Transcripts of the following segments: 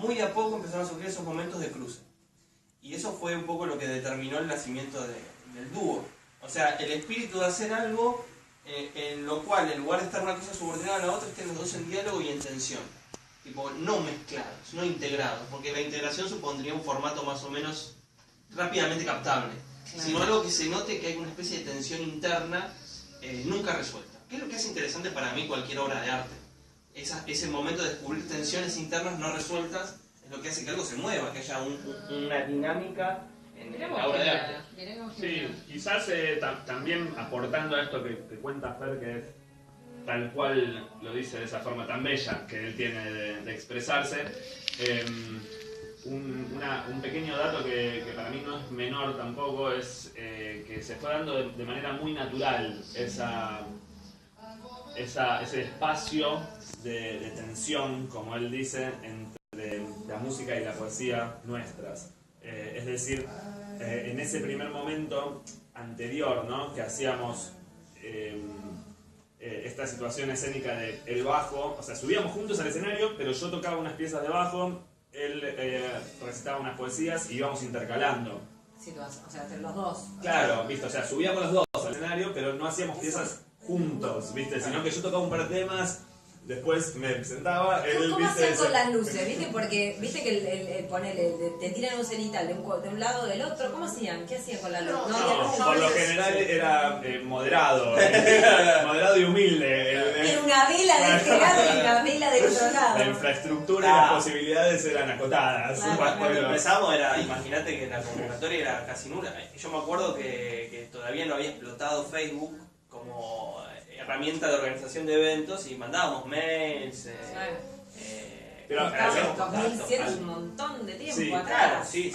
muy de a poco empezaron a surgir esos momentos de cruce. Y eso fue un poco lo que determinó el nacimiento del dúo. O sea, el espíritu de hacer algo en lo cual, en lugar de estar una cosa subordinada a la otra, estén los dos en diálogo y en tensión. Tipo, no mezclados, no integrados, porque la integración supondría un formato más o menos rápidamente captable, sino algo que se note que hay una especie de tensión interna nunca resuelta. ¿Qué es lo que hace interesante para mí cualquier obra de arte? Ese momento de descubrir tensiones internas no resueltas es lo que hace que algo se mueva, que haya una dinámica en la obra de arte. Sí, quizás también aportando a esto que cuenta Fer, que es tal cual lo dice de esa forma tan bella que él tiene de expresarse, un pequeño dato que para mí no es menor tampoco es que se fue dando de manera muy natural ese espacio de tensión, como él dice, entre la música y la poesía nuestras. Es decir, en ese primer momento anterior, ¿no?, que hacíamos esta situación escénica de el bajo, o sea, subíamos juntos al escenario, pero yo tocaba unas piezas de bajo, él recitaba unas poesías y íbamos intercalando. O sea, entre los dos. Claro, ¿viste? O sea, subíamos los dos al escenario, pero no hacíamos piezas juntos, ¿viste? Sino que yo tocaba un par de temas, después me presentaba, él, ¿Cómo ¿viste? hacían con las luces? ¿Viste? Porque viste que te tiran un cenital de un lado o del otro. ¿Cómo hacían? ¿Qué hacían con la luz? No, por lo general era moderado, moderado y humilde. Era una vela de este lado y una vela del otro lado. La infraestructura y las posibilidades eran acotadas. Cuando empezamos, imagínate que la convocatoria era casi nula. Yo me acuerdo que todavía no había explotado Facebook como herramienta de organización de eventos y mandábamos mails. Pero 2007 es un montón de tiempo sí, atrás. Sí,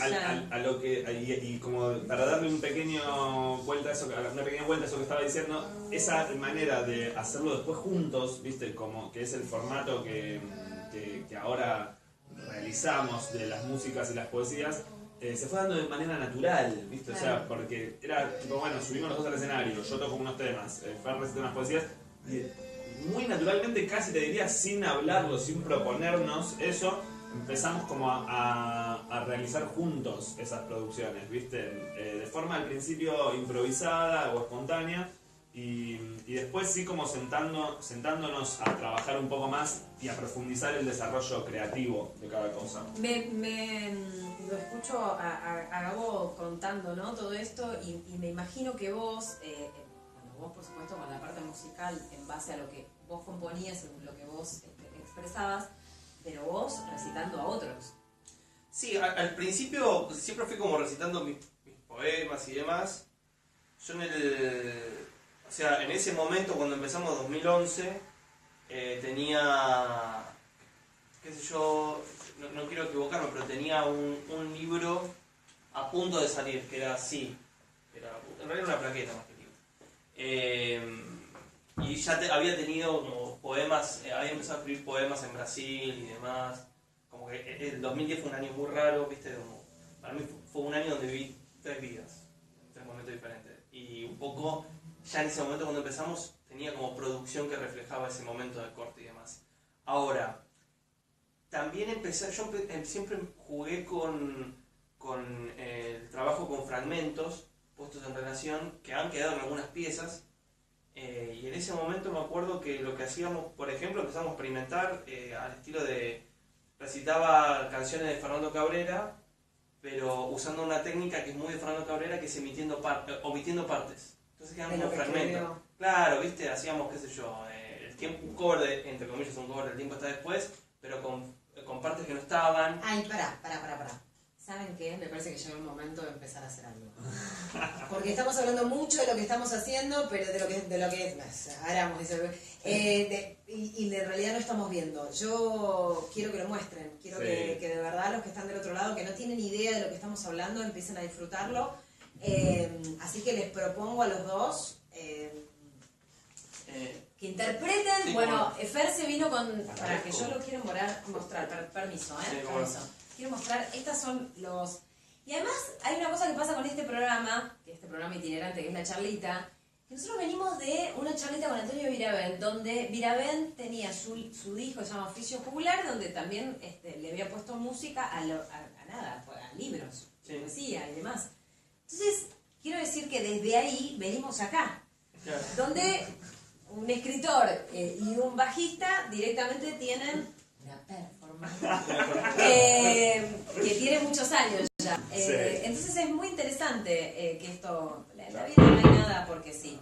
a lo que y como para darle una pequeña vuelta a eso que estaba diciendo, esa manera de hacerlo después juntos, viste, como que es el formato que ahora realizamos de las músicas y las poesías, se fue dando de manera natural, ¿viste? Claro. O sea, porque era tipo, bueno, subimos los dos al escenario, yo toco unos temas, Fer recita unas poesías, y muy naturalmente, casi te diría sin hablarlo, sin proponernos eso, empezamos como a realizar juntos esas producciones, ¿viste? De forma al principio improvisada o espontánea, y después sí como sentándonos a trabajar un poco más y a profundizar el desarrollo creativo de cada cosa. Lo escucho a Gabo contando, ¿no?, todo esto, y me imagino que vos, vos por supuesto con la parte musical en base a lo que vos componías, lo que vos expresabas, pero vos recitando a otros. Sí, al principio siempre fui como recitando mis poemas y demás. Yo en ese momento, cuando empezamos 2011, tenía, qué sé yo, no quiero equivocarme, pero tenía un libro a punto de salir, que era así, en realidad una plaqueta más que libro. Y ya había tenido como poemas, había empezado a escribir poemas en Brasil y demás. Como que el 2010 fue un año muy raro, ¿viste? Como, para mí fue un año donde viví 3 vidas, 3 momentos diferentes. Y un poco, ya en ese momento cuando empezamos, tenía como producción que reflejaba ese momento de corte y demás. Ahora, también siempre jugué con el trabajo con fragmentos puestos en relación, que han quedado en algunas piezas. Y en ese momento me acuerdo que lo que hacíamos, por ejemplo, empezamos a experimentar al estilo de recitaba canciones de Fernando Cabrera, pero usando una técnica que es muy de Fernando Cabrera, que es omitiendo partes. Entonces quedan como fragmentos. Claro, viste, hacíamos, qué sé yo, un cover entre comillas, un cover del Tiempo está después, pero con partes que no estaban. Ay, pará. ¿Saben qué? Me parece que llegó el momento de empezar a hacer algo. Porque estamos hablando mucho de lo que estamos haciendo, pero de lo que haramos, y de realidad no estamos viendo. Yo quiero que lo muestren, quiero que de verdad los que están del otro lado, que no tienen idea de lo que estamos hablando, empiecen a disfrutarlo. Así que les propongo a los dos que interpreten. Sí, bueno, Fer se vino con... Para que yo lo quiero mostrar, permiso, permiso. Quiero mostrar, estas son los... Y además hay una cosa que pasa con este programa itinerante, que es la charlita, Nosotros venimos de una charlita con Antonio Viravent, donde Viravent tenía su disco que se llama Oficio Popular, donde también le había puesto música a libros, poesía y demás. Entonces, quiero decir que desde ahí venimos acá, donde un escritor y un bajista directamente tienen una performance que tiene muchos años ya. Entonces es muy interesante que esto, la vida no hay nada porque sí,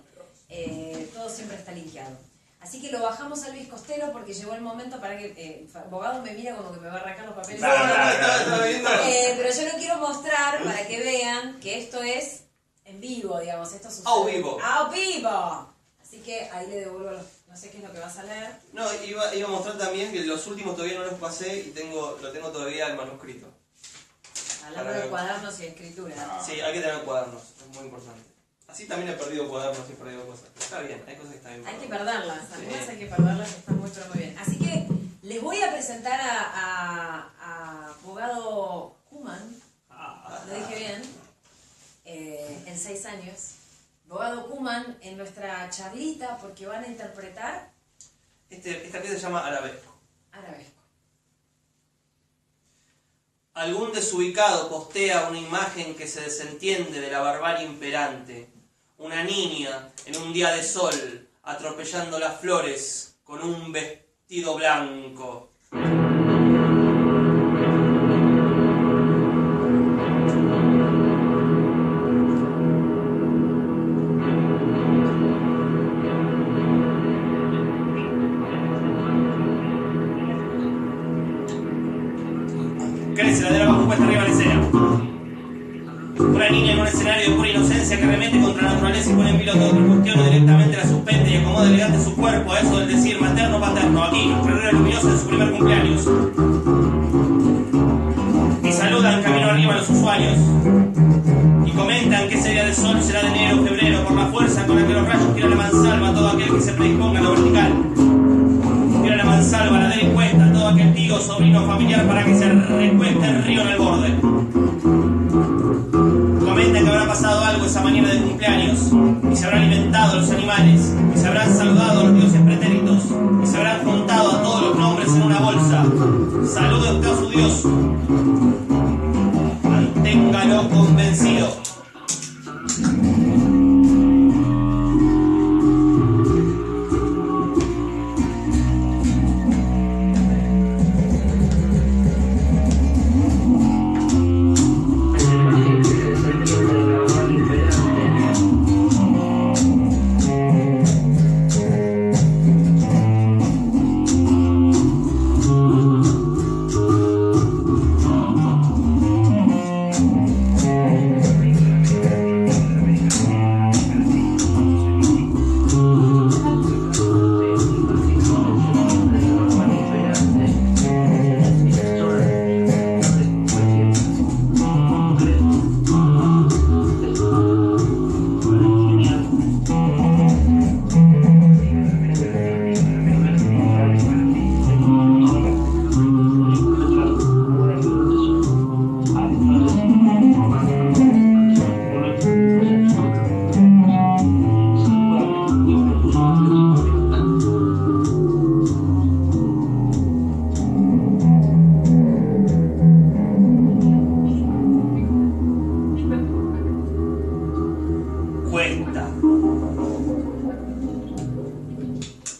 todo siempre está linkeado. Así que lo bajamos a Luis Costello porque llegó el momento para que Bogado me mira como que me va a arrancar los papeles. Pero yo lo quiero mostrar para que vean que esto es en vivo, digamos, esto sucede. ¡A vivo! ¡A vivo! Así que ahí le devuelvo no sé qué es lo que vas a leer. No, iba a mostrar también que los últimos todavía no los pasé y lo tengo todavía el manuscrito. Hablando de cuadernos y escritura. Sí, hay que tener cuadernos, es muy importante. Así también he perdido cuadernos y he perdido cosas. Está bien, hay cosas que están bien. Hay que perderlas, algunas hay que perderlas, están muy pero muy bien. Así que les voy a presentar a Bogado Kuman, lo dije bien, en 6 años. Bogado Kuman en nuestra charlita porque van a interpretar... Esta pieza se llama Arabesco. Arabesco. Algún desubicado postea una imagen que se desentiende de la barbarie imperante. Una niña en un día de sol, atropellando las flores con un vestido blanco. Crece la de abajo puesta arriba de la escena. Una niña en un escenario de pura inocencia que remete contra la naturaleza y pone en vilo toda otra cuestión, directamente la suspende y acomoda elegante su cuerpo a eso del decir materno paterno. Aquí, nuestra herrera luminosa de su primer cumpleaños. Y saludan camino arriba a los usuarios. Y comentan que ese día de sol será de enero o febrero por la fuerza con la que los rayos tiran a mansalva a todo aquel que se predisponga a lo vertical. Tiran a mansalva a la delincuenta a todo aquel tío, sobrino, familiar para que se recueste el río en el borde. Comentan que habrá pasado algo esa mañana de cumpleaños, y se habrán alimentado los animales, y se habrán saludado a los dioses pretéritos, y se habrán juntado a todos los nombres en una bolsa. Salude usted a su Dios. Manténgalo convencido.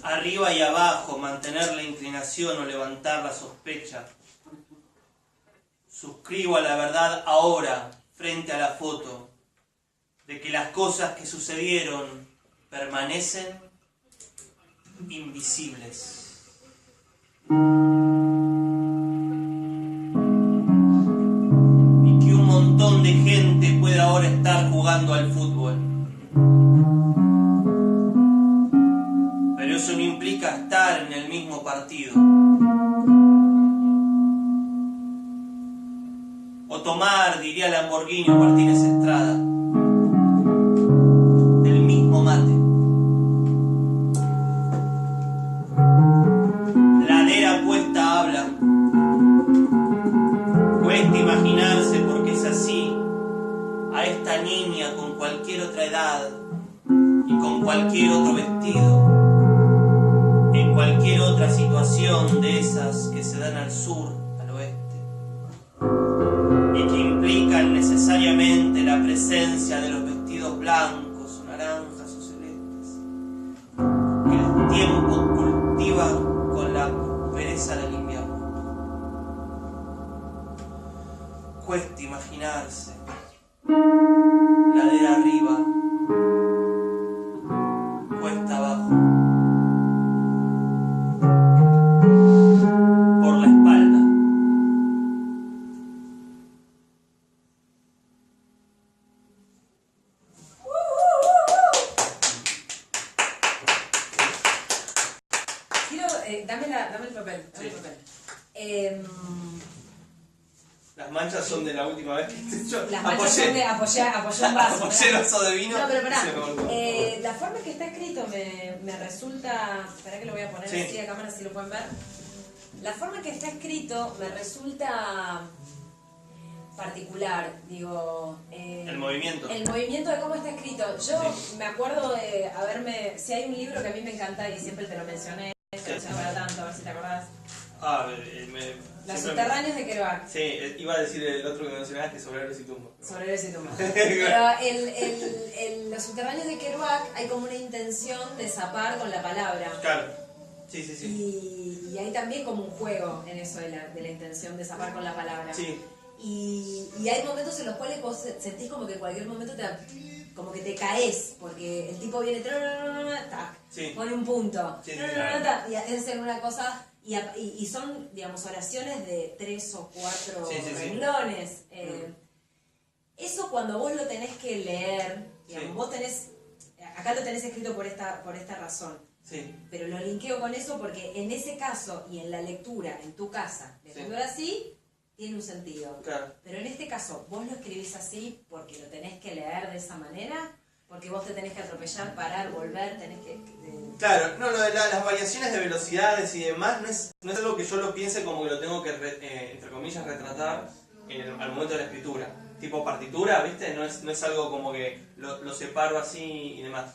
Arriba y abajo, mantener la inclinación o levantar la sospecha. Suscribo a la verdad ahora, frente a la foto, de que las cosas que sucedieron permanecen invisibles. Y que un montón de gente puede ahora estar jugando al fútbol. Pero eso no implica estar en el mismo partido. O tomar, diría Lamborghini o Martínez Estrada, del mismo mate. Ladera cuesta habla. Cuesta imaginarse porque es así. A esta niña con cualquier otra edad y con cualquier otro vestido, en cualquier otra situación de esas que se dan al sur, al oeste, y que implican necesariamente la presencia de los vestidos blancos o naranjas o celestes, que el tiempo cultiva con la pereza del invierno. Cuesta imaginarse, ladera arriba, cuesta abajo, por la espalda. Quiero, dame el papel. Sí. Em, Las manchas son de la última vez que yo Las manchas son de apoyé un vaso. apoyé el vaso de vino. No, pero pará. y se me volcó. La forma en que está escrito me resulta. Espera que lo voy a poner Sí. así a cámara si lo pueden ver. La forma en que está escrito me resulta particular, digo. El movimiento. El movimiento de cómo está escrito. Yo me acuerdo de haberme. Si hay un libro que a mí me encanta y siempre te lo mencioné, te lo mencioné para tanto, a ver si te acordás. Los subterráneos de Kerouac. Sí, iba a decir el otro que mencionaste, sobre Héroes y Tumbas. Sobre Héroes y Tumbas. Pero los subterráneos de Kerouac hay como una intención de zapar con la palabra. Claro. Sí. Y hay también como un juego en eso de la intención de zapar con la palabra. Sí. Y hay momentos en los cuales vos sentís como que en cualquier momento como que te caes, porque el tipo viene, tac, Sí. pone un punto, Sí, tac, y hacen una cosa, y son, digamos, oraciones de 3 o 4 renglones. Eso cuando vos lo tenés que leer, digamos, vos tenés, acá lo tenés escrito por esta razón. Sí. Pero lo linkeo con eso porque en ese caso y en la lectura en tu casa, leyéndolo así, tiene un sentido. Claro. Pero en este caso, vos lo escribís así porque lo tenés que leer de esa manera, porque vos te tenés que atropellar, parar, volver, tenés que... Claro, no, lo de las variaciones de velocidades y demás no es algo que yo lo piense como que lo tengo que, entre comillas, retratar al momento de la escritura. Tipo partitura, ¿viste? No es algo como que lo separo así y demás.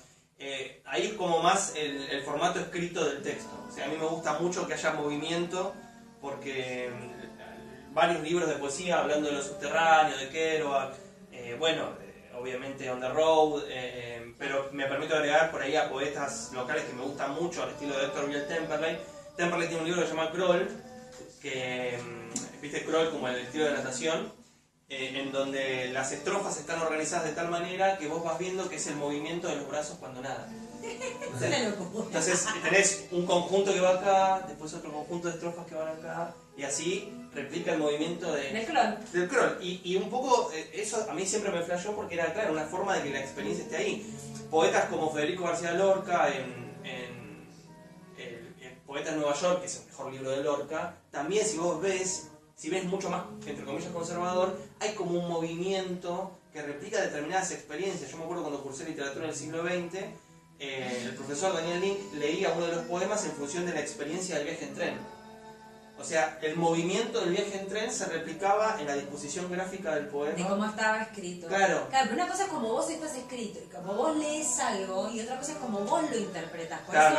Ahí es como más el formato escrito del texto. O sea, a mí me gusta mucho que haya movimiento porque varios libros de poesía hablando de los subterráneos, de Kerouac, obviamente On the Road, pero me permito agregar por ahí a poetas locales que me gustan mucho, al estilo de Héctor Biel Temperley. Temperley tiene un libro que se llama Crawl, que viste Crawl como el estilo de natación, en donde las estrofas están organizadas de tal manera que vos vas viendo que es el movimiento de los brazos cuando nada. Entonces tenés un conjunto que va acá, después otro conjunto de estrofas que van acá, y así replica el movimiento del crawl. Y un poco eso a mí siempre me flashó porque era, claro, una forma de que la experiencia esté ahí. Poetas como Federico García Lorca en Poeta en Nueva York, que es el mejor libro de Lorca, también si ves mucho más, entre comillas, conservador, hay como un movimiento que replica determinadas experiencias. Yo me acuerdo cuando cursé literatura en el siglo XX, el profesor Daniel Link leía uno de los poemas en función de la experiencia del viaje en tren. O sea, el movimiento del viaje en tren se replicaba en la disposición gráfica del poema. De cómo estaba escrito. Claro. Pero una cosa es como vos estás escrito, y como vos lees algo, y otra cosa es como vos lo interpretas. Por eso,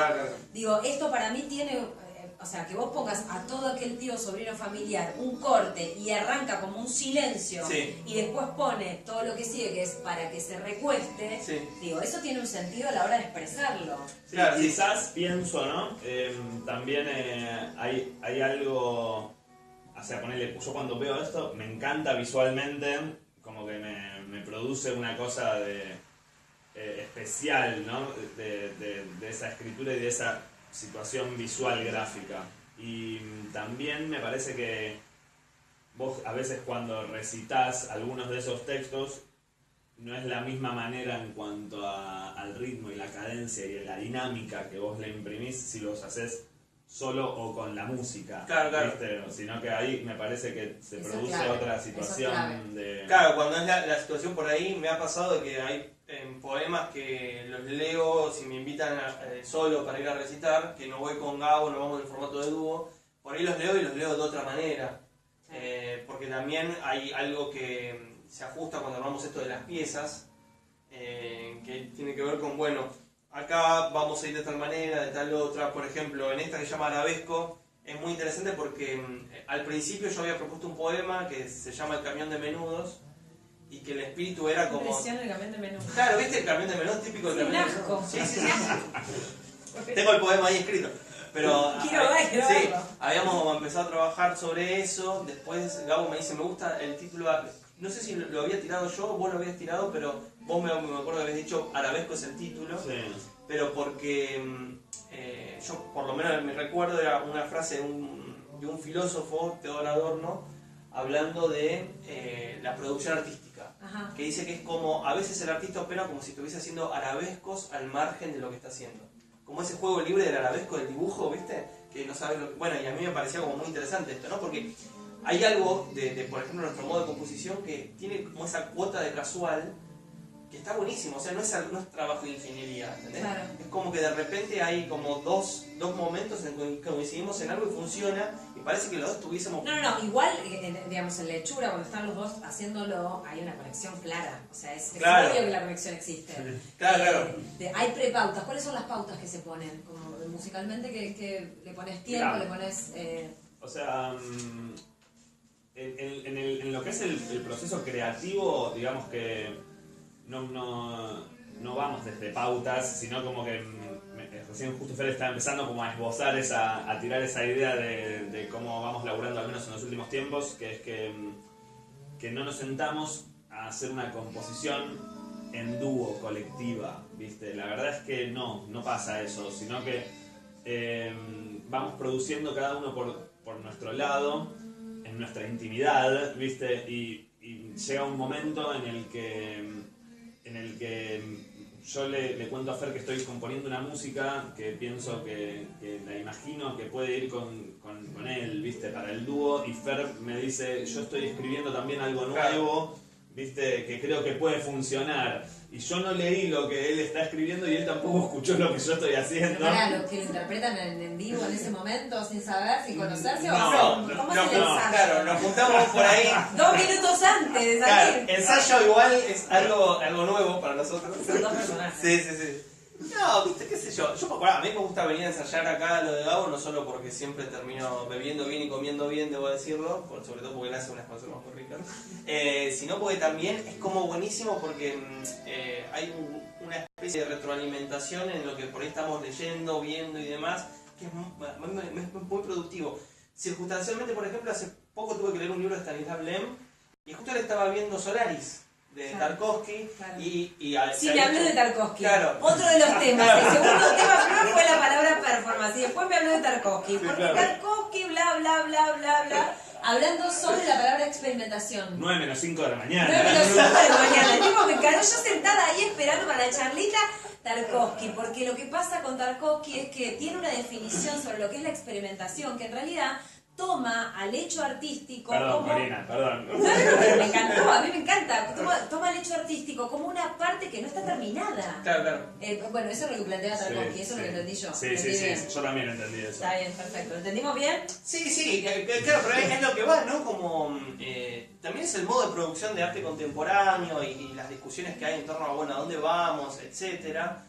digo, esto para mí tiene... O sea, que vos pongas a todo aquel tío sobrino familiar un corte y arranca como un silencio y después pone todo lo que sigue, que es para que se recueste, digo, eso tiene un sentido a la hora de expresarlo. Sí, claro, quizás pienso, ¿no? También hay algo, o sea, ponele, yo cuando veo esto me encanta visualmente, como que me produce una cosa especial, ¿no? De esa escritura y de esa situación visual gráfica. Y también me parece que vos a veces cuando recitas algunos de esos textos no es la misma manera en cuanto al ritmo y la cadencia y la dinámica que vos le imprimís si los haces solo o con la música, ¿viste? Sino que ahí me parece que se produce otra situación de... Claro, cuando es la situación por ahí, me ha pasado que hay poemas que los leo si me invitan solo para ir a recitar, que no voy con Gabo, no vamos en formato de dúo, por ahí los leo y los leo de otra manera, porque también hay algo que se ajusta cuando armamos esto de las piezas, que tiene que ver con, bueno, acá vamos a ir de tal manera, de tal otra. Por ejemplo, en esta que se llama Arabesco, es muy interesante porque al principio yo había propuesto un poema que se llama El camión de menudos, y que el espíritu era como... Impresión el camión de menudos. Claro, ¿viste el camión de menudos? Típico del camión de menudos. Sí, sí, sí. Tengo el poema ahí escrito. Pero Quiero sí, verlo. habíamos empezado a trabajar sobre eso. Después Gabo me dice, me gusta el título. No sé si lo había tirado yo, vos lo habías tirado, pero vos me acuerdo que habías dicho Arabesco es el título. Sí. Pero porque yo, por lo menos en mi recuerdo, era una frase de un filósofo, Teodoro Adorno, hablando de la producción artística. Ajá. Que dice que es como, a veces el artista opera como si estuviese haciendo arabescos al margen de lo que está haciendo. Como ese juego libre del arabesco, del dibujo, ¿viste? Que no sabes lo que... Bueno, y a mí me parecía como muy interesante esto, ¿no? Porque hay algo de por ejemplo, nuestro modo de composición que tiene como esa cuota de casual que está buenísimo. O sea, no es trabajo de ingeniería, ¿entendés? Claro. Es como que de repente hay como dos momentos en que coincidimos en algo y funciona, y parece que los dos tuviésemos... No, igual, digamos, en Lechura, cuando están los dos haciéndolo, hay una conexión clara. O sea, es Claro. obvio que la conexión existe. Claro. Hay prepautas. ¿Cuáles son las pautas que se ponen? Como musicalmente, que le pones tiempo, Claro. le pones... O sea, en lo que es el proceso creativo, digamos que no vamos desde pautas, sino como que recién justo Fer está empezando como a esbozar a tirar esa idea de cómo vamos laburando, al menos en los últimos tiempos, que es que no nos sentamos a hacer una composición en dúo, colectiva, ¿viste? La verdad es que no pasa eso, sino que vamos produciendo cada uno por nuestro lado, en nuestra intimidad, ¿viste? Y llega un momento en el que yo le cuento a Fer que estoy componiendo una música que pienso que la imagino que puede ir con él, ¿viste? Para el dúo, y Fer me dice, yo estoy escribiendo también algo nuevo, ¿viste? Que creo que puede funcionar. Y yo no leí lo que él está escribiendo y él tampoco escuchó lo que yo estoy haciendo. Pero para los que lo interpretan en vivo en ese momento, sin saber, sin conocerse, No, ¿cómo es el ensayo? claro, nos juntamos por ahí. 2 minutos antes de Claro, salir. ensayo igual es algo nuevo para nosotros. Son 2 personajes. Sí. No, viste, qué sé yo. Yo me acuerdo, a mí me gusta venir a ensayar acá lo de Gabo, no solo porque siempre termino bebiendo bien y comiendo bien, debo decirlo, sobre todo porque él hace unas cosas más muy ricas, sino porque también es como buenísimo porque hay una especie de retroalimentación en lo que por ahí estamos leyendo, viendo y demás, que es muy productivo. Circunstancialmente, por ejemplo, hace poco tuve que leer un libro de Stanislav Lem y justo le estaba viendo Solaris, de Tarkovsky, Claro. y Sí, me habló de Tarkovsky. Claro. Otro de los temas. El segundo tema primero fue la palabra performance y después me habló de Tarkovsky. Sí, Porque claro. Tarkovsky, bla, bla, hablando sobre la palabra experimentación. 9 menos 5 de la 9 mañana. menos 5 de la mañana. El tipo me encaró, yo sentada ahí esperando para la charlita. Tarkovsky, porque lo que pasa con Tarkovsky es que tiene una definición sobre lo que es la experimentación, que en realidad toma al hecho artístico Perdón, como... Marina, perdón. No, pero me encantó, a mí me encanta. Toma el hecho artístico como una parte que no está terminada. Claro. Bueno, eso es lo que plantea Tarkovsky, eso es lo que entendí yo. Sí, Entendí bien. yo también entendí eso. Está bien, perfecto. ¿Lo entendimos bien? Sí, claro, pero es lo que va, ¿no? Como también es el modo de producción de arte contemporáneo y las discusiones que hay en torno a, bueno, a dónde vamos, etcétera.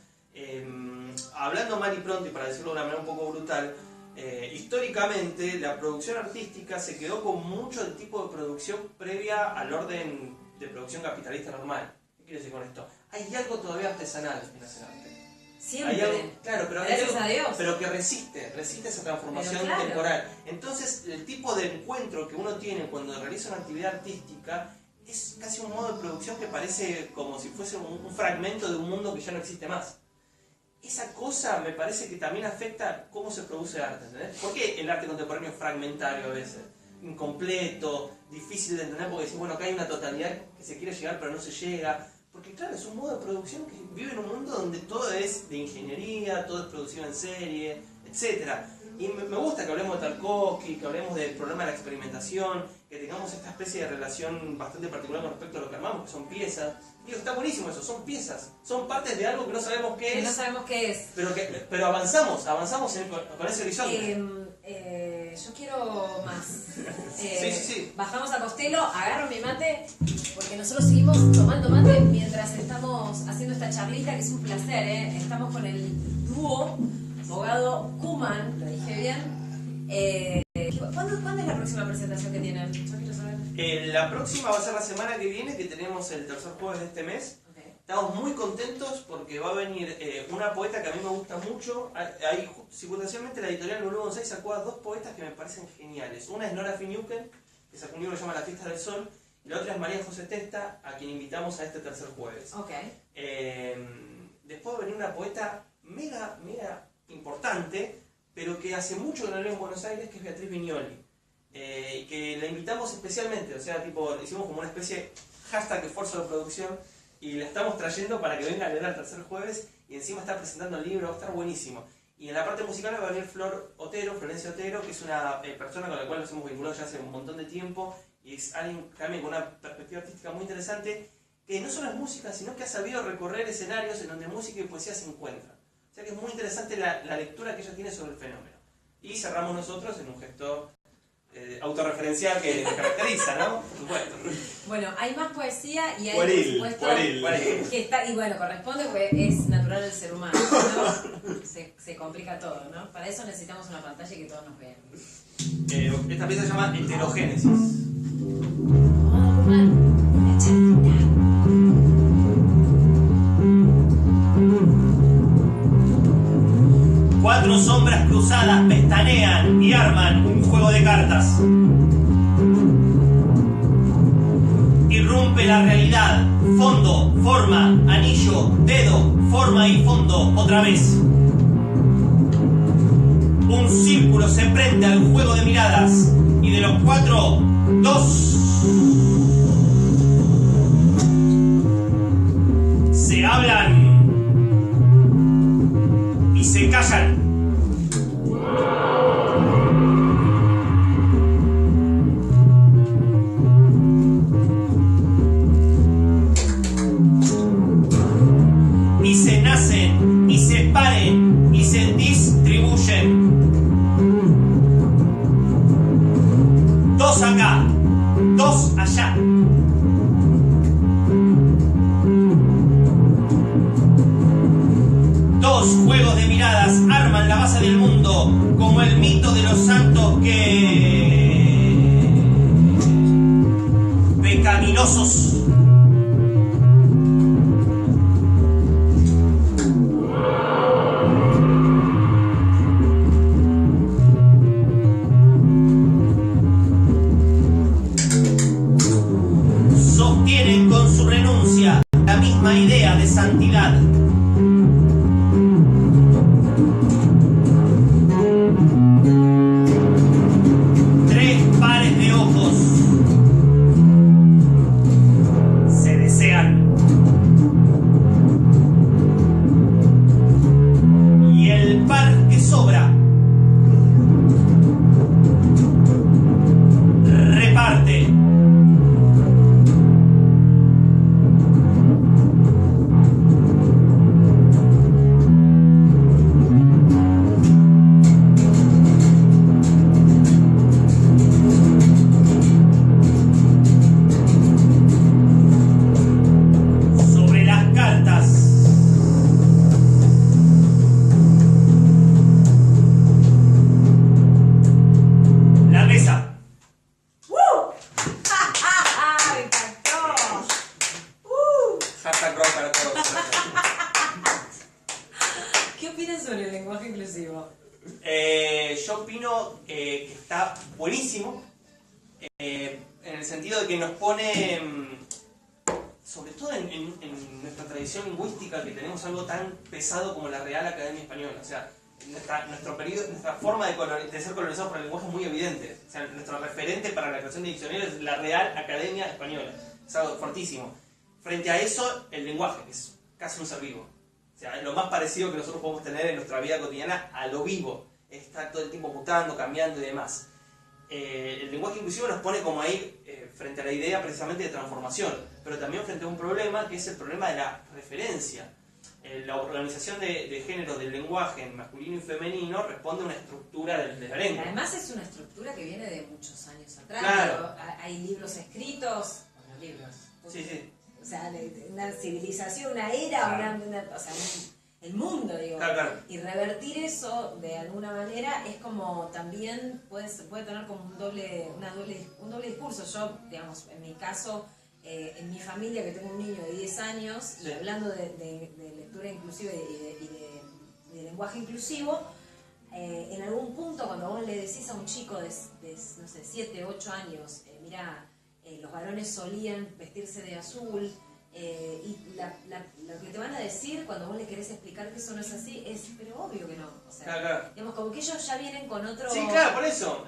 Hablando mal y pronto, y para decirlo de una manera un poco brutal, históricamente la producción artística se quedó con mucho del tipo de producción previa al orden de producción capitalista normal. ¿Qué quiero decir con esto? Hay algo todavía artesanal en hacer arte. Siempre. Hay algo, claro, pero, Gracias a Dios. pero que resiste esa transformación Pero claro. temporal. Entonces, el tipo de encuentro que uno tiene cuando realiza una actividad artística es casi un modo de producción que parece como si fuese un fragmento de un mundo que ya no existe más. Esa cosa me parece que también afecta cómo se produce arte, ¿entendés? ¿Por qué el arte contemporáneo es fragmentario a veces? Incompleto, difícil de entender porque decís, bueno, acá hay una totalidad que se quiere llegar pero no se llega. Porque claro, es un modo de producción que vive en un mundo donde todo es de ingeniería, todo es producido en serie, etc. Y me gusta que hablemos de Tarkovsky, que hablemos del problema de la experimentación, que tengamos esta especie de relación bastante particular con respecto a lo que armamos, que son piezas. Digo, está buenísimo eso, son piezas, son partes de algo que no sabemos qué Que es, no sabemos qué es. pero avanzamos con ese horizonte. Yo quiero más. Sí. Bajamos a Costello, agarro mi mate, porque nosotros seguimos tomando mate mientras estamos haciendo esta charlita, que es un placer, ¿eh? Estamos con el dúo abogado Kuman, lo dije bien. ¿Cuándo es la próxima presentación que tienen? Yo quiero saber. La próxima va a ser la semana que viene, que tenemos el tercer jueves de este mes. Estamos muy contentos porque va a venir una poeta que a mí me gusta mucho. Hay, simultáneamente la editorial Blue Bonsai sacó a dos poetas que me parecen geniales. Una es Nora Finucane, que sacó un libro que se llama La Fiesta del Sol, y la otra es María José Testa, a quien invitamos a este tercer jueves. Después va a venir una poeta mega importante, pero que hace mucho que no leo en Buenos Aires, que es Beatriz Vignoli. Que la invitamos especialmente, o sea, tipo, hicimos como una especie #esfuerzo de producción, y la estamos trayendo para que venga a leer al tercer jueves, y encima está presentando el libro, va a estar buenísimo. Y en la parte musical va a venir Florencia Otero, que es una persona con la cual nos hemos vinculado ya hace un montón de tiempo, y es alguien también con una perspectiva artística muy interesante, que no solo es música, sino que ha sabido recorrer escenarios en donde música y poesía se encuentran. O sea que es muy interesante la lectura que ella tiene sobre el fenómeno. Y cerramos nosotros en un gesto autorreferencial que nos caracteriza, ¿no? Por supuesto. Bueno, hay más poesía y hay, pueril, por supuesto, pueril. que está, y bueno, corresponde porque es natural del ser humano, ¿no? Se complica todo, ¿no? Para eso necesitamos una pantalla y que todos nos vean. Esta pieza se llama Heterogénesis. Cuatro sombras cruzadas pestanean y arman un juego de cartas. Irrumpe la realidad, fondo, forma, anillo, dedo, forma y fondo, otra vez. Un círculo se prende al juego de miradas y de los cuatro, dos se hablan y se callan. Y se nacen, y se paren, y se distribuyen. Dos acá, dos allá. Dos juegos de miradas arman la base del mundo, como el mito de los santos pecaminosos. Sostienen con su renuncia la misma idea de santidad. Tres pares de ojos se desean. Y el par que sobra reparte. Sobre las cartas. La mesa. ¡Me encantó! ¿Qué opinas sobre el lenguaje inclusivo? Yo opino que está buenísimo, en el sentido de que nos pone, sobre todo en nuestra tradición lingüística, que tenemos algo tan pesado como la Real Academia Española. O sea, nuestra forma de ser colonizados por el lenguaje es muy evidente. O sea, nuestro referente para la creación de diccionarios es la Real Academia Española. Es algo fortísimo. Frente a eso, el lenguaje, que es casi un ser vivo. O sea, es lo más parecido que nosotros podemos tener en nuestra vida cotidiana a lo vivo. Está todo el tiempo mutando, cambiando y demás. El lenguaje inclusivo nos pone como ahí frente a la idea precisamente de transformación, pero también frente a un problema que es el problema de la referencia. la organización de género del lenguaje en masculino y femenino responde a una estructura de la lengua. Además es una estructura que viene de muchos años atrás. Claro. Hay libros escritos, bueno, libros. Sí. O sea, de una civilización, una era, Claro. o sea, el mundo, digo. Claro. Y revertir eso de alguna manera es como también puede tener como un doble discurso. Yo, digamos, en mi caso, en mi familia, que tengo un niño de 10 años, Sí. y hablando de lectura inclusiva y de lenguaje inclusivo, en algún punto cuando vos le decís a un chico de no sé, 7, 8 años, mira, los varones solían vestirse de azul, y lo que te van a decir cuando vos le querés explicar que eso no es así es, pero obvio que no. O sea, Claro. digamos, como que ellos ya vienen con otro... Sí, claro, por eso.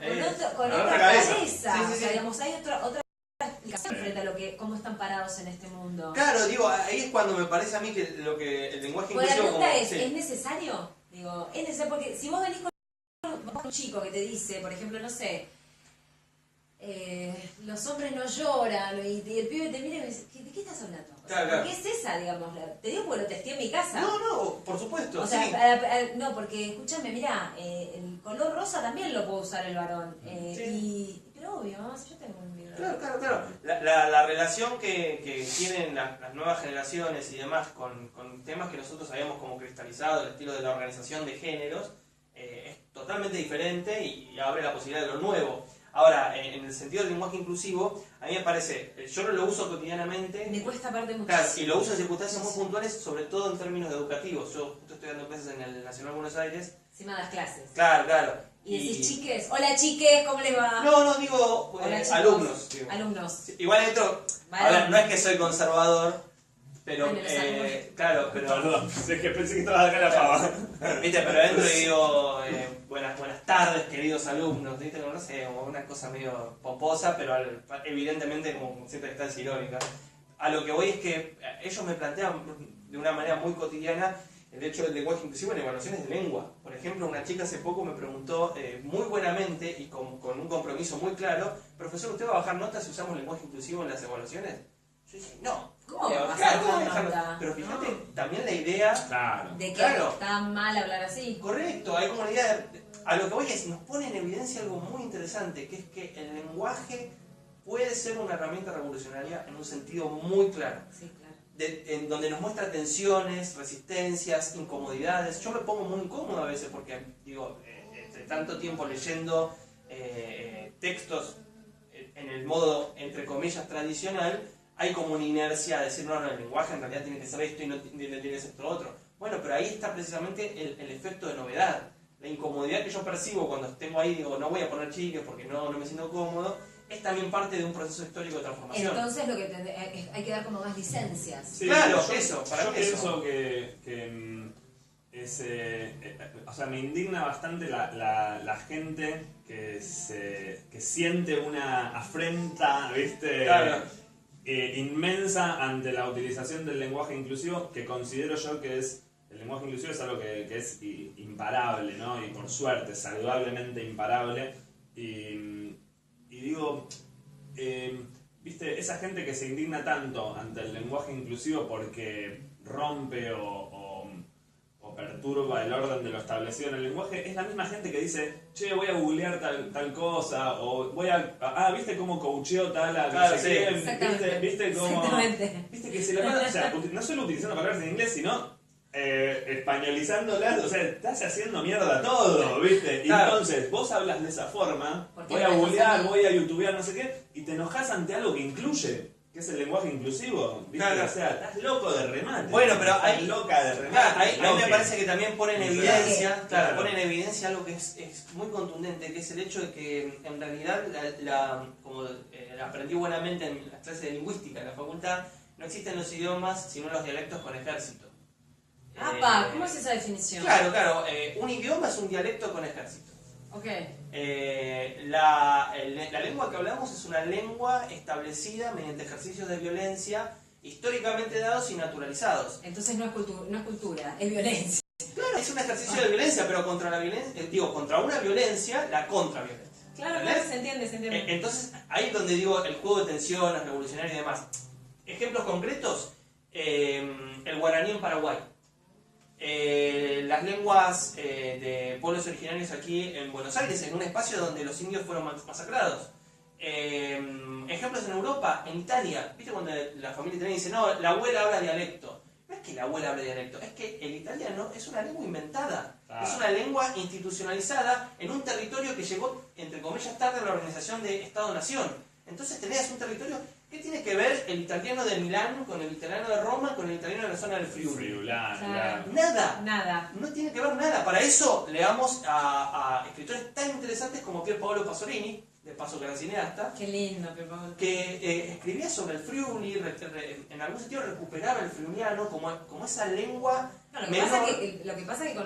Con otra otra cabeza. cabeza. Sí, O sí, sea, sí. digamos, hay otra explicación frente a cómo están parados en este mundo. Claro, digo, ahí es cuando me parece a mí que el lenguaje Pues la inclusivo pregunta como... es, sí. ¿es necesario? Digo, es necesario porque si vos venís con un chico que te dice, por ejemplo, no sé, los hombres no lloran, y el pibe te mira y me dice, ¿de qué estás hablando? O sea, Claro. ¿por qué es esa, digamos? Te digo porque lo testé en mi casa. No, por supuesto, O sea, sí. no, porque escúchame, mirá, el color rosa también lo puede usar el varón. Sí. Pero obvio, mamá, si yo tengo un libro. Claro. La relación que tienen las nuevas generaciones y demás con temas que nosotros habíamos como cristalizado, el estilo de la organización de géneros, es totalmente diferente y abre la posibilidad de lo nuevo. Ahora, en el sentido del lenguaje inclusivo, a mí me parece, yo no lo uso cotidianamente. Me cuesta aparte mucho. Claro, y lo uso en circunstancias muy puntuales, sobre todo en términos educativos. Yo justo estoy dando clases en el Nacional Buenos Aires. Encima das clases. Claro. Y decís, chiques, hola chiques, ¿cómo les va? No, digo Hola, chicos. alumnos. Digo. Alumnos. Sí, igual esto, a ver, no es que soy conservador, pero, Bueno, los alumnos. claro, pero, Perdón, es que pensé que estabas acá la pava. viste, pero entro y digo, buenas tardes, queridos alumnos, viste, no sé, como una cosa medio pomposa, pero evidentemente como siempre está irónica. A lo que voy es que ellos me plantean de una manera muy cotidiana el hecho del lenguaje inclusivo en evaluaciones de lengua. Por ejemplo, una chica hace poco me preguntó muy buenamente y con un compromiso muy claro, profesor, ¿usted va a bajar notas si usamos lenguaje inclusivo en las evaluaciones? Yo dije, no. ¿Cómo Claro, vas a claro, bajar dejarlo. nota? Pero fíjate, No. también la idea... Claro. De que Claro. está mal hablar así. Correcto, hay como la idea a lo que voy es, nos pone en evidencia algo muy interesante, que es que el lenguaje puede ser una herramienta revolucionaria en un sentido muy claro. Sí, claro. En donde nos muestra tensiones, resistencias, incomodidades. Yo me pongo muy incómodo a veces porque, digo, de tanto tiempo leyendo textos en el modo, entre comillas, tradicional, hay como una inercia de decir, no, el lenguaje en realidad tiene que ser esto y no tiene que ser esto otro. Bueno, pero ahí está precisamente el efecto de novedad. La incomodidad que yo percibo cuando tengo ahí, digo, no voy a poner chiques porque no me siento cómodo, es también parte de un proceso histórico de transformación. Entonces lo que hay que dar como más licencias. Sí, Claro, yo, eso, para yo mí eso. pienso que es, o sea, me indigna bastante la gente que siente una afrenta, ¿viste? Claro. Inmensa ante la utilización del lenguaje inclusivo, que considero yo que es, el lenguaje inclusivo es algo que es imparable, ¿no? Y por suerte, saludablemente imparable. Y digo, viste, esa gente que se indigna tanto ante el lenguaje inclusivo porque rompe o perturba el orden de lo establecido en el lenguaje, es la misma gente que dice, che, voy a googlear tal cosa, o voy a, ¿viste cómo coacheó tal a Claro, no sé sí. quién? Exactamente. ¿Viste cómo? Exactamente. Viste que se la pasa, o sea, no solo utilizando palabras en inglés, sino españolizándolas, o sea, estás haciendo mierda todo, ¿viste? Y Claro. entonces vos hablas de esa forma, ¿Por qué voy a me dejas googlear, a mí? voy a youtubear, no sé qué, y te enojas ante algo que incluye, que es el lenguaje inclusivo, ¿viste? Claro. O sea, estás loco de remate. Bueno, pero estás ahí- loca de remate. Claro, ahí No me que- parece que también pone en Claro. evidencia, Claro. pone en evidencia algo que es muy contundente, que es el hecho de que en realidad, como aprendí buenamente en las clases de lingüística en la facultad, no existen los idiomas sino los dialectos con ejército. ¡Apa! ¿Cómo es esa definición? Claro, un idioma es un dialecto con ejército. Ok. La lengua que hablamos es una lengua establecida mediante ejercicios de violencia históricamente dados y naturalizados. Entonces no es cultura, es violencia. Claro, es un ejercicio de violencia, pero contra la violencia, contra una violencia, la contraviolencia. Claro, ¿Entendés? claro, se entiende. Entonces, ahí es donde digo el juego de tensiones, revolucionario y demás. Ejemplos concretos, el guaraní en Paraguay. las lenguas de pueblos originarios aquí en Buenos Aires, en un espacio donde los indios fueron masacrados. Ejemplos en Europa, en Italia, ¿viste cuando la familia italiana dice, no, la abuela habla dialecto? No es que la abuela hable dialecto, es que el italiano es una lengua inventada. Es una lengua institucionalizada en un territorio que llegó, entre comillas, tarde a la organización de Estado-Nación. Entonces tenés un territorio. ¿Qué tiene que ver el italiano de Milán con el italiano de Roma con el italiano de la zona del Friuli? Claro. Nada. No tiene que ver nada. Para eso leamos a escritores tan interesantes como Pier Paolo Pasolini, de paso que era cineasta. Qué lindo, Pier Paolo. Que escribía sobre el Friuli, en algún sentido recuperaba el friuliano como esa lengua. No, lo que pasa que a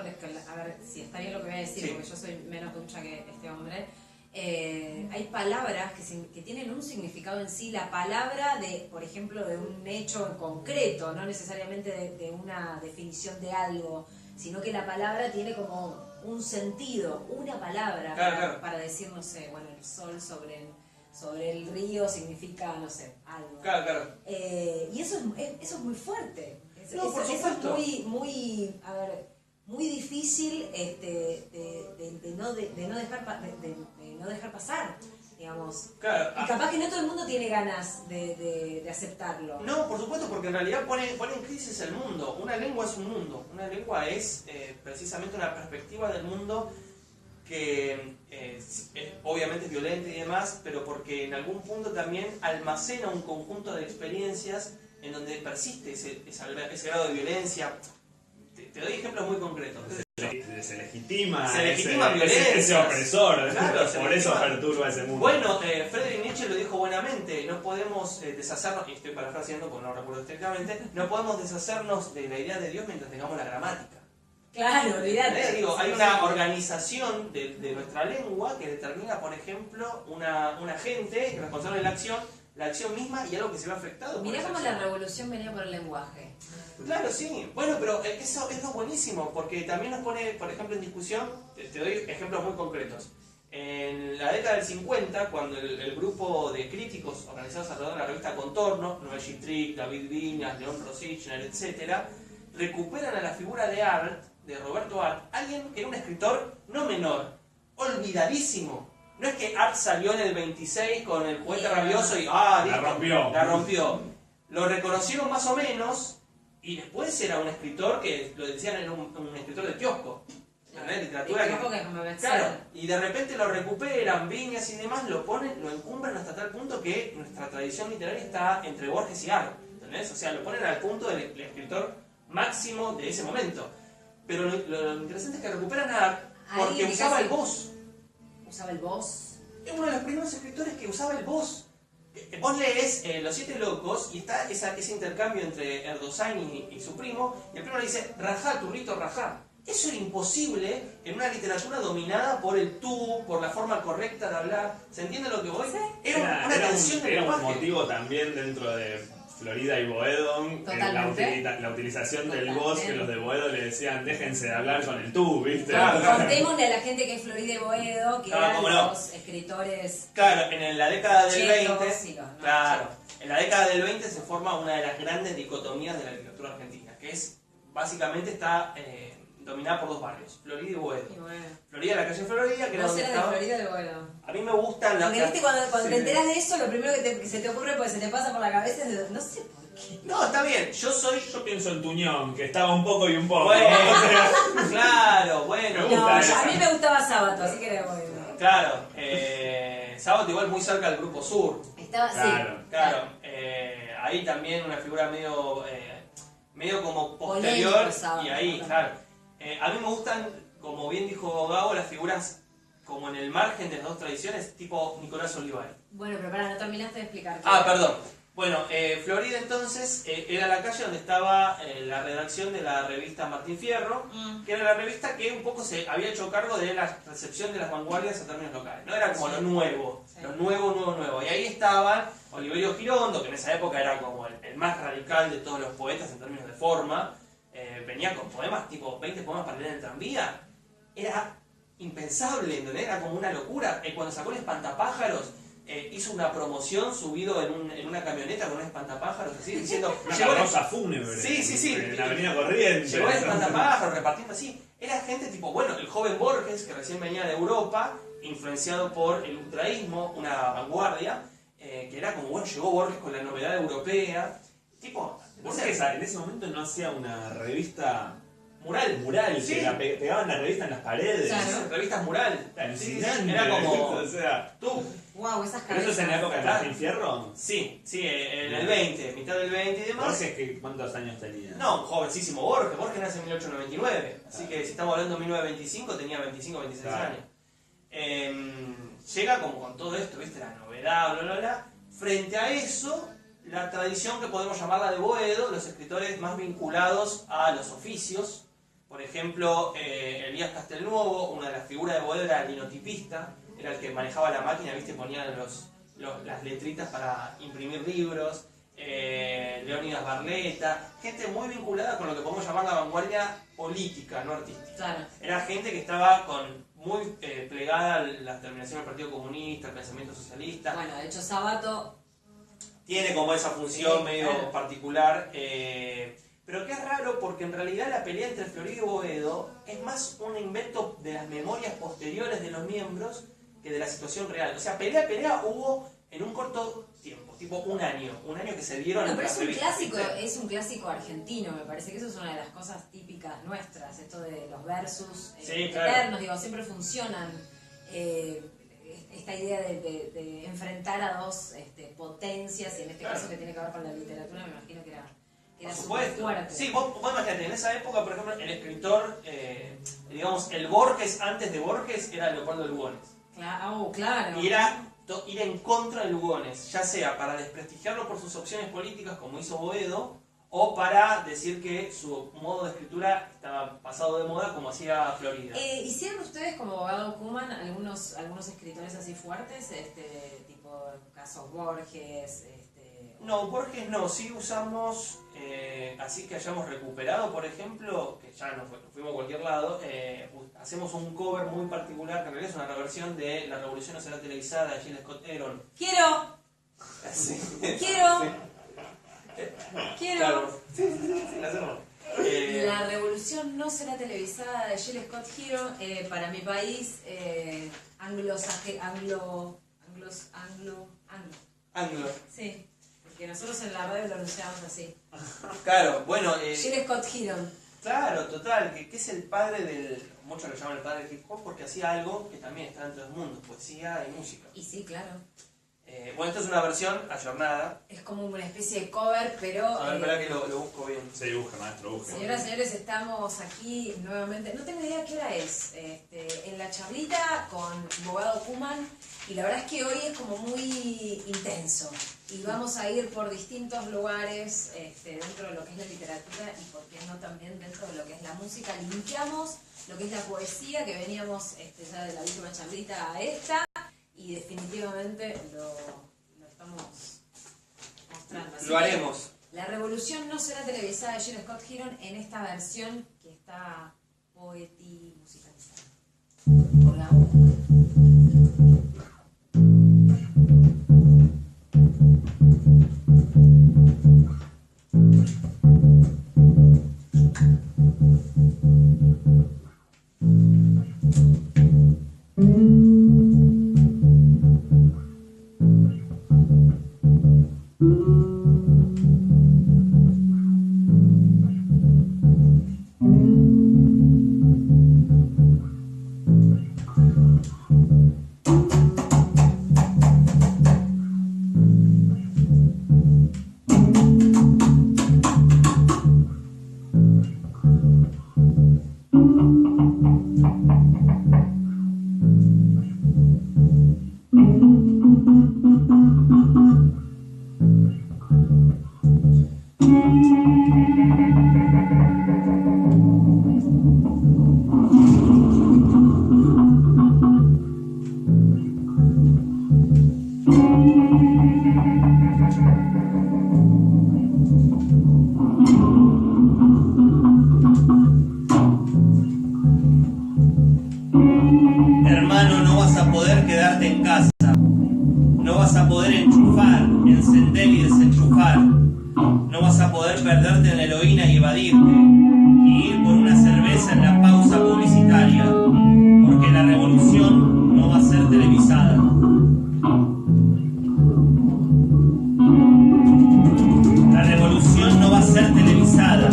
ver, si está bien lo que voy a decir, porque yo soy menos ducha que este hombre. Hay palabras que tienen un significado en sí, la palabra de, por ejemplo, de un hecho en concreto, no necesariamente de una definición de algo, sino que la palabra tiene como un sentido, una palabra para decir, no sé, bueno, el sol sobre el río significa, no sé, algo. Claro. Y eso es muy fuerte. Por supuesto. Es muy, a ver, muy difícil de no dejar pasar, digamos. Claro. Y capaz que no todo el mundo tiene ganas de aceptarlo. No, por supuesto, porque en realidad pone en crisis el mundo. Una lengua es un mundo. Una lengua es precisamente una perspectiva del mundo que obviamente es violenta y demás, pero porque en algún punto también almacena un conjunto de experiencias en donde persiste ese grado de violencia. Te doy ejemplos muy concretos. Se legitima violencia. ese opresor, claro, por eso perturba ese mundo. Bueno, Friedrich Nietzsche lo dijo buenamente, no podemos deshacernos, y estoy parafraseando porque no recuerdo estrictamente, no podemos deshacernos de la idea de Dios mientras tengamos la gramática. Claro, olvídate. Digo, hay una organización de nuestra lengua que determina, por ejemplo, una agente responsable de la acción misma y algo que se ve afectado. Mirá cómo la revolución venía por el lenguaje. Claro, sí. Bueno, pero eso es lo buenísimo, porque también nos pone, por ejemplo, en discusión, te doy ejemplos muy concretos. En la década del 50, cuando el grupo de críticos organizados alrededor de la revista Contorno, Noel G. Trick, David Viñas, León Rosichner, etc., recuperan a la figura de Roberto Arlt, alguien que era un escritor no menor, olvidadísimo. No es que Arlt salió en el 26 con el juguete rabioso y la rompió. Lo reconocieron más o menos y después era un escritor que lo decían era un escritor de kiosco. Literatura claro, y de repente lo recuperan, Viñas y demás, lo ponen, lo encumbran hasta tal punto que nuestra tradición literaria está entre Borges y Arlt, ¿entendés? O sea, lo ponen al punto del escritor máximo de ese momento. Pero lo interesante es que recuperan a Arlt porque usaba el vos. ¿Usaba el vos? Es uno de los primeros escritores que usaba el vos. Vos lees Los Siete Locos y está ese intercambio entre Erdosán y su primo, y el primo le dice, rajá, turrito, rajá. Eso era imposible en una literatura dominada por el tú, por la forma correcta de hablar. ¿Se entiende lo que voy? Sí. Era una tensión del lenguaje. Era un motivo también dentro de Florida y Boedo, la utilización del vos, que los de Boedo le decían, déjense de hablar con el tú, ¿viste? Claro. Contémosle a la gente que es Florida y Boedo, que eran los escritores. Claro, en la década del 20. No, claro, en la década del 20 se forma una de las grandes dicotomías de la literatura argentina, que es, básicamente está dominada por dos barrios, Florida y Boedo. Florida, la calle Florida, que era donde estaba. De Florida y Boedo. A mí me gustan las. Porque viste, cuando te enteras de eso, lo primero que se te ocurre, pues se te pasa por la cabeza es no sé por qué. No, está bien, yo pienso en Tuñón, que estaba un poco y un poco. Bueno, claro, bueno. No, a mí me gustaba Sábato, así que de Boedo. Claro, Sábato igual muy cerca del Grupo Sur. Estaba, claro. Ahí también una figura medio como posterior. Sábato, y ahí, claro. A mí me gustan, como bien dijo Gabo, las figuras como en el margen de las dos tradiciones, tipo Nicolás Olivari. Bueno, pero no terminaste de explicar. Perdón. Bueno, Florida entonces era la calle donde estaba la redacción de la revista Martín Fierro, que era la revista que un poco se había hecho cargo de la recepción de las vanguardias en términos locales. No era como lo nuevo, lo nuevo. Y ahí estaban Oliverio Girondo, que en esa época era como el más radical de todos los poetas en términos de forma. Venía con poemas, tipo 20 poemas para leer en el tranvía. Era impensable, ¿entendés? Era como una locura. Cuando sacó el Espantapájaros, hizo una promoción subido en una camioneta con un espantapájaros, así, diciendo... Una llegó el- carroza fúnebre. Sí. En la avenida Corrientes. Llegó el espantapájaros repartiendo así. Era gente tipo, bueno, el joven Borges, que recién venía de Europa, influenciado por el ultraísmo, una vanguardia, que era como, bueno, llegó Borges con la novedad europea. Tipo, ¿Vos sabés que en ese momento no hacía una revista mural. Sí. que pegaban la revista en las paredes? Claro. Revistas mural. Alucinante. Era como... O sea, Tú. Wow, esas ¿pero eso es en la época de Claro. Martín Fierro? Sí, en el 20, mitad del 20 y demás. Borges, ¿cuántos años tenía? No, un jovencísimo Borges. Borges nace en 1899. Así que si estamos hablando de 1925, tenía 25 o 26 Claro. años. Llega como con todo esto, ¿viste? La novedad, bla, bla, bla. Frente a eso, la tradición que podemos llamarla de Boedo, los escritores más vinculados a los oficios. Por ejemplo, Elías Castelnuovo, una de las figuras de Boedo era el linotipista, era el que manejaba la máquina, ¿viste? Ponía las letritas para imprimir libros. Leónidas Barletta, gente muy vinculada con lo que podemos llamar la vanguardia política, no artística. Claro. Era gente que estaba muy plegada a la terminación del Partido Comunista, al pensamiento socialista. Bueno, de hecho, Sabato. Tiene como esa función medio claro. particular, pero que es raro porque en realidad la pelea entre Florido y Boedo es más un invento de las memorias posteriores de los miembros que de la situación real. O sea, pelea hubo en un corto tiempo, tipo un año que se dieron Bueno, entre pero las revistas, ¿viste? es un clásico argentino, me parece que eso es una de las cosas típicas nuestras, esto de los versus Sí, claro. eternos, digo, siempre funcionan. Esta idea de enfrentar a dos potencias, y en este Claro. caso que tiene que ver con la literatura, me imagino que era Por súper supuesto. fuerte. Sí, vos imagínate, en esa época, por ejemplo, el escritor, digamos, el Borges antes de Borges era Leopoldo Lugones. Claro. Y era ir en contra de Lugones, ya sea para desprestigiarlo por sus opciones políticas, como hizo Boedo, o para decir que su modo de escritura estaba pasado de moda, como hacía Florida. ¿Hicieron ustedes como abogado Kuman algunos escritores así fuertes, tipo casos Borges? No, Borges no, sí usamos, así que hayamos recuperado, por ejemplo, que ya nos fuimos a cualquier lado, hacemos un cover muy particular, que en realidad es una reversión de La Revolución no será televisada de Gilles Scott Heron. ¡Quiero! Sí. ¡Quiero! Sí. ¡Quiero! Claro. Sí, la hacemos. La revolución no será televisada de Gilles Scott Heron, para mi país, anglo. Sí, porque nosotros en la radio lo anunciamos así. Claro, bueno, Gilles Scott Heron. claro, total, que es el padre del... Muchos lo llaman el padre del hip hop porque hacía algo que también está dentro del mundo, poesía y música. Y sí, claro. Bueno, esta es una versión ayornada. Es como una especie de cover, pero... A ver, espera que lo busco bien. Sí, busca, maestro, busca. Señoras y señores, estamos aquí nuevamente. No tengo idea qué hora es. En la charlita con Bogado Kuman. Y la verdad es que hoy es como muy intenso. Y vamos a ir por distintos lugares dentro de lo que es la literatura y, por qué no, también dentro de lo que es la música. Limpiamos lo que es la poesía, que veníamos ya de la última charlita a esta. Y definitivamente lo estamos mostrando. Así Lo haremos. La revolución no será televisada de Gilles Scott Heron en esta versión que está poeti musicalizada por la perderte en la heroína y evadirte, y ir por una cerveza en la pausa publicitaria, porque la revolución no va a ser televisada. La revolución no va a ser televisada.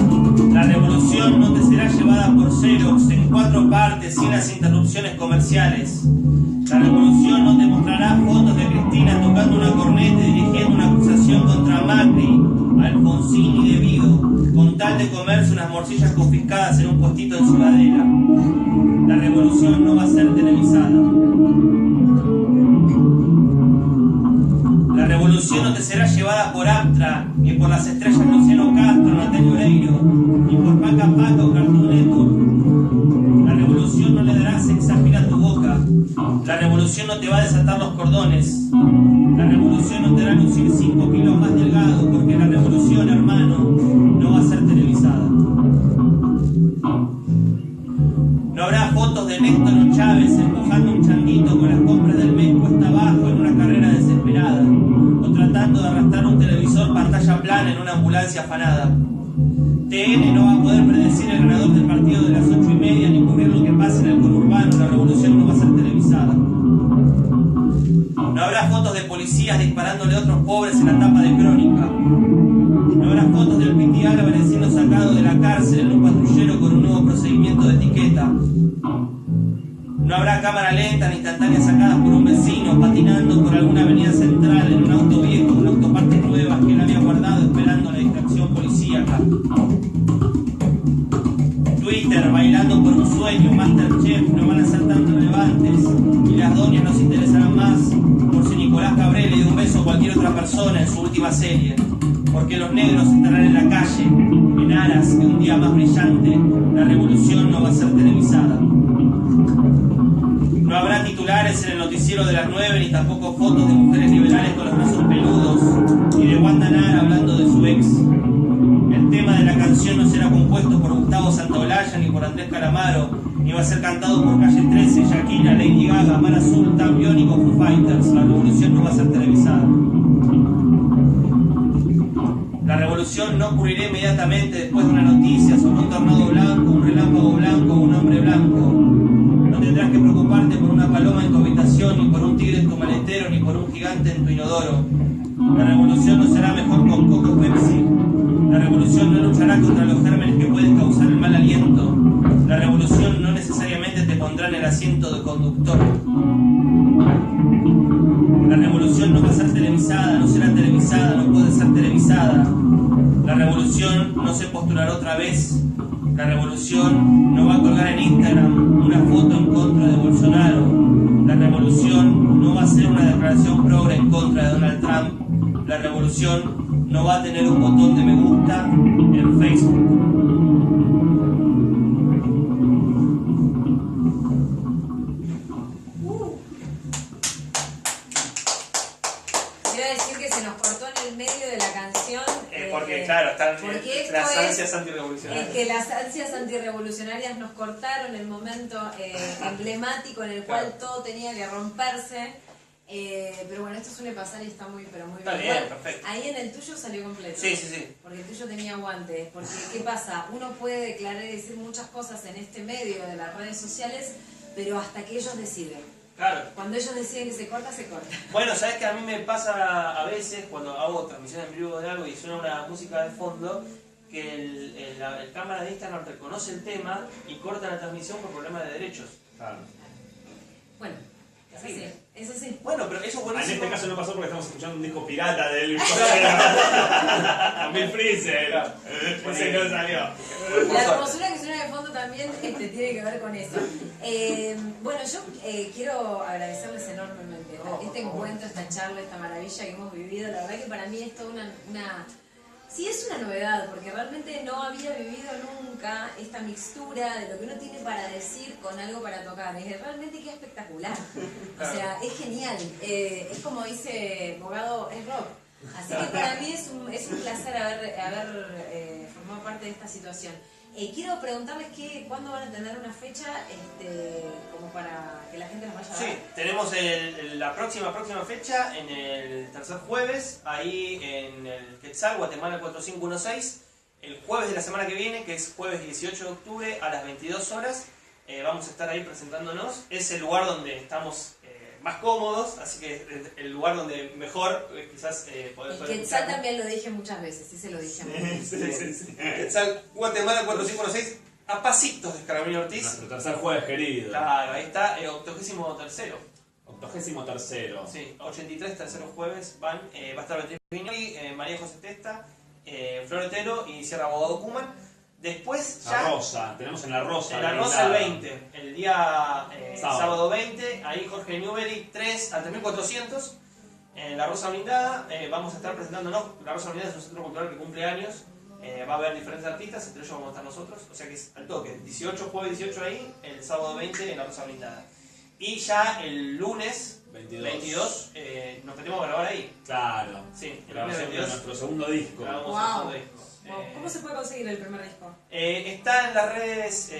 La revolución no te será llevada por Xerox en 4 partes sin las interrupciones comerciales. La revolución no te mostrará fotos de Cristina tocando una corneta y dirigiendo una acusación contra Macri, Alfonsín y De Vido, con tal de comerse unas morcillas confiscadas en un puestito en Ciudadela. La revolución no va a ser televisada. La revolución no te será llevada por Aptra, ni por las estrellas Luciano Castro, Natalia Oreiro, ni por Paca Paca o Cartoon Network. La revolución no le dará sexapil a tu boca. La revolución no te va a desatar los cordones. La revolución no te hará lucir 5 kilos más delgado, porque la revolución, hermano, no va a ser televisada. No habrá fotos de Néstor o Chávez empujando un changuito con las compras del mes cuesta abajo en una carrera desesperada, o tratando de arrastrar un televisor pantalla plana en una ambulancia afanada. TN no va a poder predecir el ganador del partido de las 8:30 ni cubrir lo que pasa en el conurbano. La revolución no va a ser televisada. No habrá fotos de policías disparándole a otros pobres en la tapa de Crónica. No habrá fotos del Piti Álvarez siendo sacado de la cárcel en un patrullero con un nuevo procedimiento de etiqueta. No habrá cámara lenta ni instantánea sacadas por un vecino patinando por alguna avenida central en un auto viejo con autopartes nuevas que él había guardado esperando la distracción policíaca. Twitter bailando por un sueño, Masterchef no van a ser tan relevantes y las doñas no se interesarán más por si Nicolás Cabré le dio un beso a cualquier otra persona en su última serie, porque los negros estarán en la calle en aras de un día más brillante. La revolución no va a ser televisada. No habrá titulares en el noticiero de las 9 ni tampoco fotos de mujeres liberales con los brazos peludos ni de Wanda Nara hablando de su ex. El tema de la canción no será compuesto por Gustavo Santaolalla ni por Andrés Calamaro, ni va a ser cantado por Calle 13, Shakira, Lady Gaga, Mar Azul, Tan Biónico, Foo Fighters. La revolución no va a ser televisada. La revolución no ocurrirá inmediatamente después de una noticia sobre un tornado blanco, un relámpago blanco o un hombre blanco. No tendrás que preocuparte por una paloma en tu habitación, ni por un tigre en tu maletero, ni por un gigante en tu inodoro. La revolución no será mejor con Coco o Pepsi. La revolución no luchará contra los gérmenes que pueden causar el mal aliento. La revolución no necesariamente te pondrá en el asiento de conductor. La revolución no va a ser televisada, no será televisada, no puede ser televisada. La revolución no se postulará otra vez. La revolución no va a colgar en Instagram una foto en contra de Bolsonaro. La revolución no va a hacer una declaración progre en contra de Donald Trump. La revolución no va a tener un botón de me gusta en Facebook. Quiero decir que se nos cortó en el medio de la canción. Porque claro, están porque las ansias antirrevolucionarias. Es que las ansias antirrevolucionarias nos cortaron el momento emblemático en el cual todo tenía que romperse. Pero bueno, esto suele pasar y está muy, pero muy está bien. Bien, perfecto. Ahí en el tuyo salió completo. Sí, sí, sí. Porque el tuyo tenía aguante. Porque, ¿qué pasa? Uno puede declarar y decir muchas cosas en este medio de las redes sociales, pero hasta que ellos deciden. Claro. Cuando ellos deciden que se corta, se corta. Bueno, sabes que a mí me pasa a veces cuando hago transmisiones en vivo de algo y suena una música de fondo, que el cámara de Instagram reconoce el tema y corta la transmisión por problemas de derechos. Claro. Bueno, eso sí, eso sí. Bueno, pero eso es buenísimo. En este caso no pasó porque estamos escuchando un disco pirata del Bill Freezer. Ese no salió. La hermosura que suena de fondo también tiene que ver con eso. Bueno, yo quiero agradecerles enormemente este encuentro, esta charla, esta maravilla que hemos vivido. La verdad que para mí es toda una sí, es una novedad, porque realmente no había vivido nunca esta mixtura de lo que uno tiene para decir con algo para tocar. Es realmente que espectacular. O sea, es genial. Es como dice Bogado, es rock. Así que para mí es un placer haber formado parte de esta situación. Quiero preguntarles cuándo van a tener una fecha como para que la gente nos vaya a ver. Sí, tenemos la próxima fecha en el tercer jueves, ahí en el Quetzal, Guatemala 4516. el jueves de la semana que viene, que es jueves 18 de octubre a las 22 horas. Vamos a estar ahí presentándonos. Es el lugar donde estamos más cómodos, así que es el lugar donde mejor quizás poder Y Quetzal también lo dije muchas veces, sí se lo dije a mí. Sí. Quetzal, Guatemala 4516, a pasitos de Escaramuño Ortiz. Nuestro tercer jueves querido. Claro, ahí está, 83º. 83º. Sí, 83 terceros jueves van, va a estar Beatriz Viñoli, María José Testa, Flor Otero y Sierra Abogado Cuman. Después ya... La Rosa, tenemos en La Rosa. En La Rosa el 20, el día sábado 20, ahí Jorge Newbery 3 a 3400. En La Rosa Blindada vamos a estar presentándonos. La Rosa Blindada es un centro cultural que cumple años. Va a haber diferentes artistas, entre ellos vamos a estar nosotros. O sea que es al toque, 18, jueves 18 ahí, el sábado 20 en La Rosa Blindada. Y ya el lunes 22 nos metemos a grabar ahí. Claro. Sí, el lunes Grabación de 22 nuestro segundo disco. grabamos Wow. el segundo disco. ¿Cómo se puede conseguir el primer disco? Está en las redes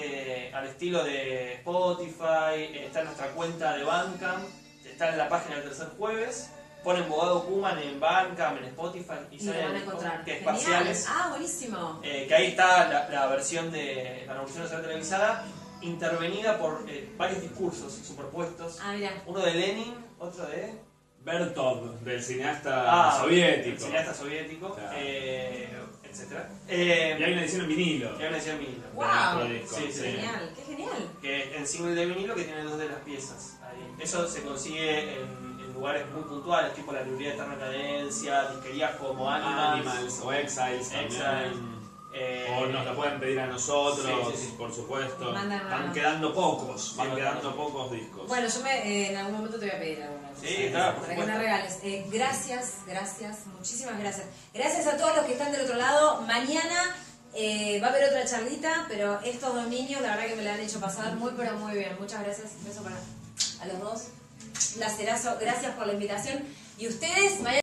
al estilo de Spotify, está en nuestra cuenta de Bandcamp, está en la página del tercer jueves. Ponen Bogado Cuman en Bandcamp, en Spotify y Y lo van a encontrar. que es Genial. parciales. Ah, buenísimo. Que ahí está la versión de la Revolución Nacional televisada, intervenida por varios discursos superpuestos. Ah, mira. Uno de Lenin, otro de... Bertov, del cineasta soviético. El cineasta soviético, Claro. etc. Y hay una edición en vinilo. Que hay una edición en vinilo. Wow. Nuestro disco, Sí, sí. Genial, qué genial. Que en single de vinilo que tiene 2 de las piezas. Ahí. Eso se consigue en lugares muy puntuales, tipo la librería de Eterna Cadencia, disquerías como Animals o Exiles también. O nos lo pueden pedir a nosotros, sí. por supuesto. Mandan una- Van quedando pocos, van Sí, quedando pocos discos. Bueno, yo en algún momento te voy a pedir alguna cosa. Sí, claro, por Para que supuesto. me regales. Gracias, muchísimas gracias. Gracias a todos los que están del otro lado. Mañana va a haber otra charlita, pero estos dos niños, la verdad que me la han hecho pasar muy, pero muy bien. Muchas gracias. Un beso para a los dos. Un lacerazo. Gracias por la invitación. Y ustedes, mañana.